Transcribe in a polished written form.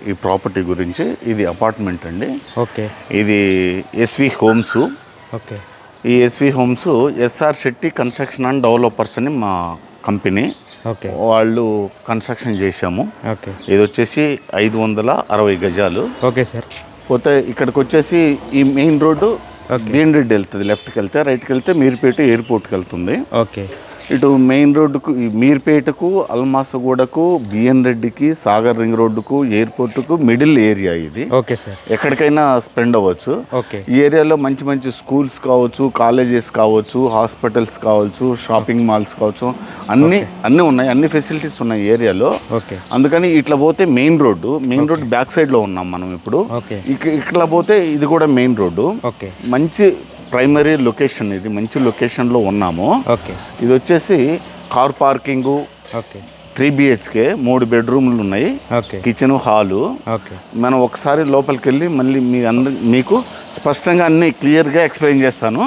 ఈ ప్రాపర్టీ గురించి. ఇది అపార్ట్మెంట్ అండి. ఓకే. ఇది ఎస్వి హోమ్స్. ఓకే. ఈ S V homes S R Shetty construction and developers అని మా కంపెనీ. ఓకే. వాళ్ళు కన్స్ట్రక్షన్ చేశాము. ఓకే. ఇది వచ్చేసి 560 గజాలు. Okay sir. పోతే ఇక్కడికి వచ్చేసి ఈ మెయిన్ రోడ్డు బిఎన్ రెడ్డి వెళ్తుంది. లెఫ్ట్కి వెళ్తే, రైట్కి వెళ్తే మీర్పేట ఎయిర్పోర్ట్కి వెళ్తుంది. ఓకే. ఇటు మెయిన్ రోడ్డుకు మీర్పేటకు, అల్మాసగూడకు, బిఎన్ రెడ్డికి, సాగర్ రింగ్ రోడ్డుకు, ఎయిర్పోర్టుకు మిడిల్ ఏరియా ఇది. Okay sir. ఎక్కడికైనా స్పెండ్ అవ్వచ్చు. ఓకే. ఈ ఏరియాలో మంచి మంచి స్కూల్స్ కావచ్చు, కాలేజెస్ కావచ్చు, హాస్పిటల్స్ కావచ్చు, షాపింగ్ మాల్స్ కావచ్చు, అన్నీ ఉన్నాయి. అన్ని ఫెసిలిటీస్ ఉన్నాయి ఈ ఏరియాలో. ఓకే. అందుకని ఇట్లా పోతే మెయిన్ రోడ్డు బ్యాక్ సైడ్లో ఉన్నాం మనం ఇప్పుడు. ఓకే. ఇట్లా పోతే ఇది కూడా మెయిన్ రోడ్డు. ఓకే. మంచి ప్రైమరీ లొకేషన్, ఇది మంచి లొకేషన్లో ఉన్నాము. ఓకే. ఇది వచ్చేసి కార్ పార్కింగు. ఓకే. 3 BHK 3 బెడ్రూమ్లు ఉన్నాయి. ఓకే. Kitchen, hall. ఓకే. మనం ఒకసారి లోపలికి వెళ్ళి మళ్ళీ మీకు స్పష్టంగా అన్నీ క్లియర్గా ఎక్స్ప్లెయిన్ చేస్తాను.